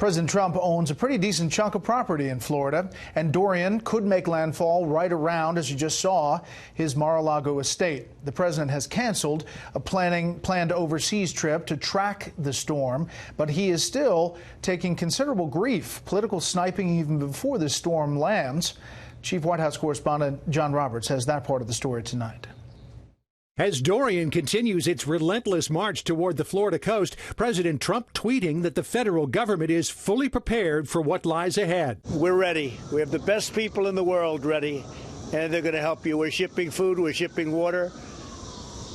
President Trump owns a pretty decent chunk of property in Florida, and Dorian could make landfall right around, as you just saw, his Mar-a-Lago estate. The president has canceled a planned overseas trip to track the storm, but he is still taking considerable grief, political sniping even before the storm lands. Chief White House correspondent John Roberts has that part of the story tonight. As Dorian continues its relentless march toward the Florida coast, President Trump tweeting that the federal government is fully prepared for what lies ahead. We're ready. We have the best people in the world ready, and they're going to help you. We're shipping food, we're shipping water,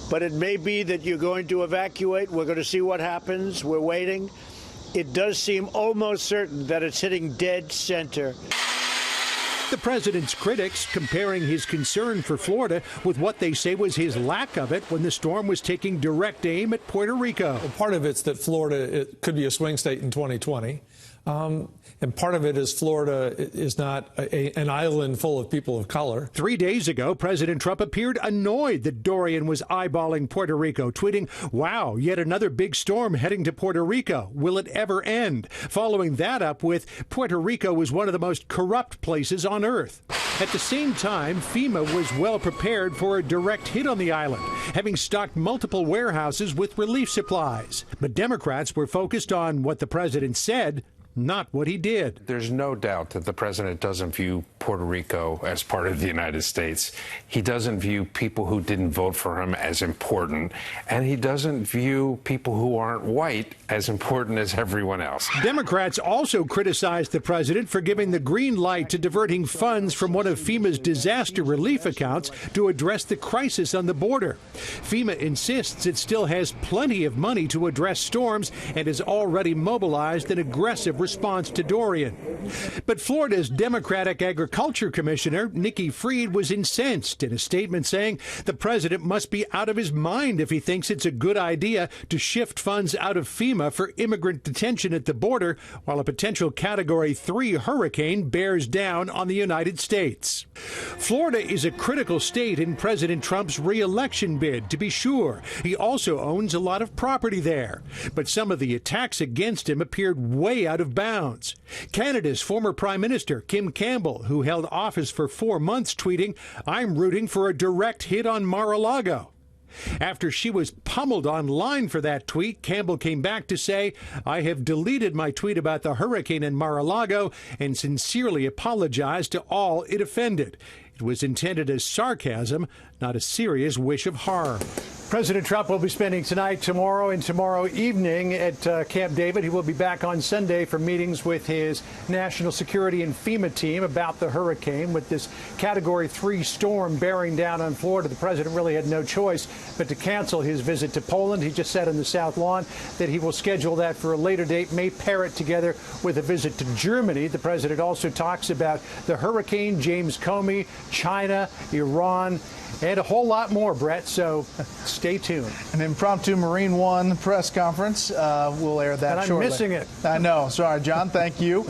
but it may be that you're going to evacuate. We're going to see what happens. We're waiting. It does seem almost certain that it's hitting dead center. The president's critics comparing his concern for Florida with what they say was his lack of it when the storm was taking direct aim at Puerto Rico. Well, part of it's that Florida could be a swing state in 2020. And part of it is Florida is not an island full of people of color. 3 days ago, President Trump appeared annoyed that Dorian was eyeballing Puerto Rico, tweeting, "Wow, yet another big storm heading to Puerto Rico. Will it ever end?" Following that up with, Puerto Rico was one of the most corrupt places on earth. At the same time, FEMA was well prepared for a direct hit on the island, having stocked multiple warehouses with relief supplies. But Democrats were focused on what the president said, not what he did. There's no doubt that the president doesn't view Puerto Rico as part of the United States. He doesn't view people who didn't vote for him as important, and he doesn't view people who aren't white as important as everyone else. Democrats also criticized the president for giving the green light to diverting funds from one of FEMA's disaster relief accounts to address the crisis on the border. FEMA insists it still has plenty of money to address storms and has already mobilized an aggressive response to Dorian. But Florida's Democratic Agriculture Commissioner, Nikki Fried, was incensed in a statement saying the president must be out of his mind if he thinks it's a good idea to shift funds out of FEMA for immigrant detention at the border while a potential Category 3 hurricane bears down on the United States. Florida is a critical state in President Trump's re-election bid, to be sure. He also owns a lot of property there. But some of the attacks against him appeared way out of bounds. Canada's former Prime Minister, Kim Campbell, who held office for 4 months, tweeting, "I'm rooting for a direct hit on Mar-a-Lago." After she was pummeled online for that tweet, Campbell came back to say, "I have deleted my tweet about the hurricane in Mar-a-Lago and sincerely apologized to all it offended. It was intended as sarcasm, not a serious wish of harm." President Trump will be spending tonight, tomorrow, and tomorrow evening at Camp David. He will be back on Sunday for meetings with his national security and FEMA team about the hurricane. With this Category 3 storm bearing down on Florida, the president really had no choice but to cancel his visit to Poland. He just said on the South Lawn that he will schedule that for a later date, may pair it together with a visit to Germany. The president also talks about the hurricane, James Comey, China, Iran, and a whole lot more, Brett, so stay tuned. An impromptu Marine One press conference. We'll air that shortly. I'm missing it. I know. Sorry, John. Thank you.